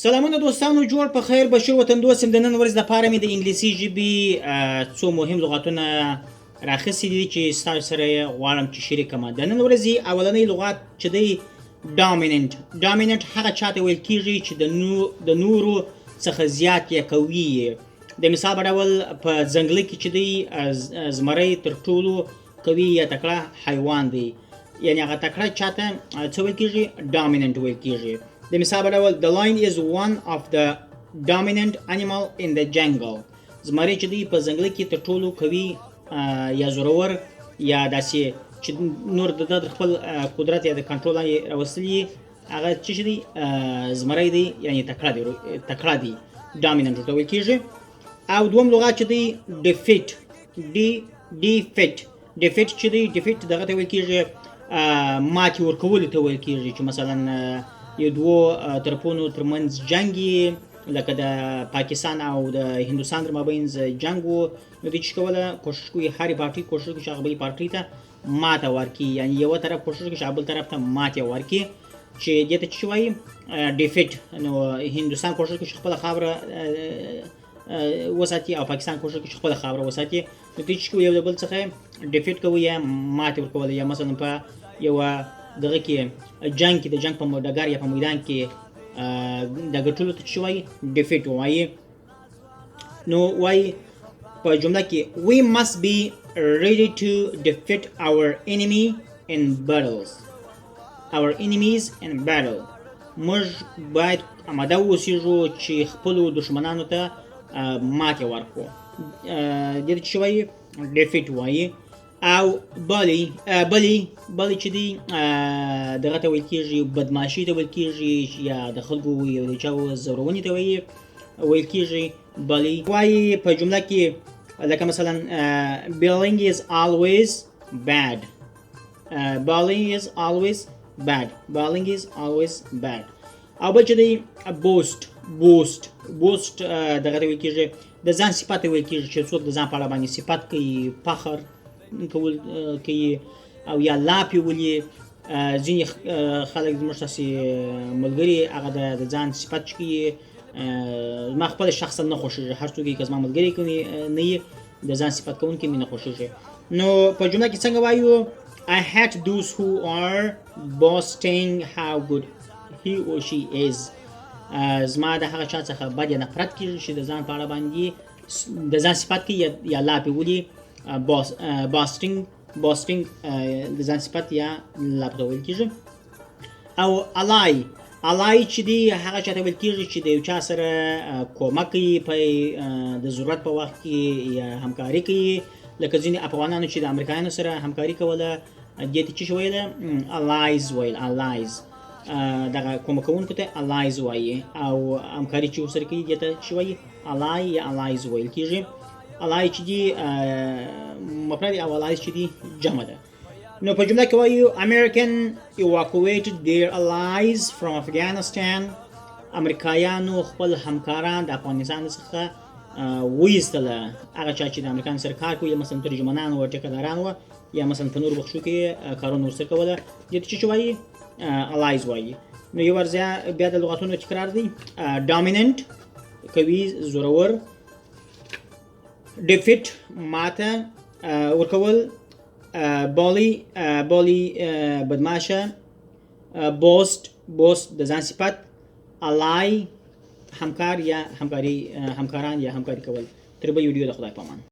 سلامونه دوستانو، جوړ په خیر. بشیر وطندوست د نن ورځ لپاره مې د انګلیسي ژبې څو مهم لغاتونه راخیستي دي چې ستاسو سره یې غواړم چې شریک کړم. د نن ورځې اولنی لغات چې دی ډامیننټ هغه چاته ویل کېږي چې د نورو څخه زیات یا قوي یې. د مثال په ډول په ځنګله کې چې دی زمری تر ټولو قوي یا تکړه حیوان دی، یعنی هغه تکړه چاته څه ویل کېږي؟ ډامیننټ ویل کېږي. د مثال په ډول the lion is one of the dominant animal in the jungle. زمری چې دی په ځنګله کې تر ټولو قوي یا زورور یا داسې چې نور د خپل قدرت یا د کنټرول راوستلي هغه چې دی زمری دی، یعنی تکړه دی، ډامیننټ ورته ویل کېږي. او دوم لغات چې دی ډیفیټ چې دی ډیفیټ دغه ته ویل کېږي ماتې ورکولو ته ویل کېږي، چې مثلا یو دوو طرفونو ترمنځ جنګ لکه د پاکستان او د هندوستان تر مابین جنګ و، نو دوی چې کوله کوشش کوي هرې پارټۍ کوشش کوي چې هغه بلې پارټۍ ته ماته ورکړي، یعنی یوه طرف کوشش کوي چې هغه بل طرف ته ماتې ورکړي، چې دې ته چې وایي ډیفیټ. نو هندوستان کوشش کوي چې خپله خاوره وساتي او پاکستان کوشش کوي چې خپله خاوره وساتي، نو دوی چې کوي یو د بل څخه ډیفیټ کوي یا ماتې ورکول. یا مثلا په یوه دغه کې جنګ کې د جنګ په ډګر یا په میدان کې د ګټلو ته چې وایي ډیفیټ وایي. نو وایي په جمله کې we must be ready to defeat our enemies in battle. موږ باید آماده اوسېږو چې خپلو دښمنانو ته ماتې ورکړو. دې ته چې وایي ډیفیټ وایي. او بلی چې دی دغه ته ویل کېږي بدماشي ته ویل کېږي، یا د خلکو یو د چاو زورونې ته ویل کېږي بلی. وایي په جمله کې لکه مثلا bullying is always bad. او بل چې دی boast دغه ته ویل کېږي د ځان صفت ته ویل کېږي، چې څوک د ځان په اړه باندې صفت کوي، فخر کوي او یا لاپې ولي. ځینې خلک زموږ تاسې ملګري هغه د ځان صفت چې کوي زما خپله شخصا نه خوښېږي، هر څوک که زما ملګري نه یي د ځان صفت کوونکي مې نه خوښېږي. نو په جمله کې څنګه وایو I hate those who are boasting how good he or she is. زما د هغه چا څخه بد یا نفرت کېږي چې د ځان په اړه باندې د ځان صفت کوي یا لاپې ولي. boasting د ځان صفت یا لاپې ته ویل کېږي. او alai چې دی هغه چاته ویل کېږي چې د یو چا سره کومک کوي په د ضرورت په وخت کې یا همکاري کوي، لکه ځینې افغانانو چې د امریکایانو سره همکاري کوله دې ته چې ویل allies دغه کومکونکو ته allies وایي، او همکاري چې ورسره کوي دې ته چې وایي ally یا allies ویل کېږي. allies چې دي مفرد او allies چې دي جمع ده. نو په جمله کې وایو American evacuated their allies from Afghanistan. امریکایانو خپل همکاران د افغانستان څخه وایستله، هغه چا چې د امریکایانو سره کار کوي، مثلا ترجمانان و، ټیکهداران و، یا مثلا په نورو بخشو کې کارونه ورسره کوله، دې ته چې وایي allies وایي. نو یو ورځ بیا د لغاتونو تکرار دی. ډامیننټ قوي زورور، ډیفیټ ماته ورکول، بولی بدماشه، بوست د ځان صفت، alai همکار یا همکاران یا همکاري کول. تر بل ویډیو د خدای په امان.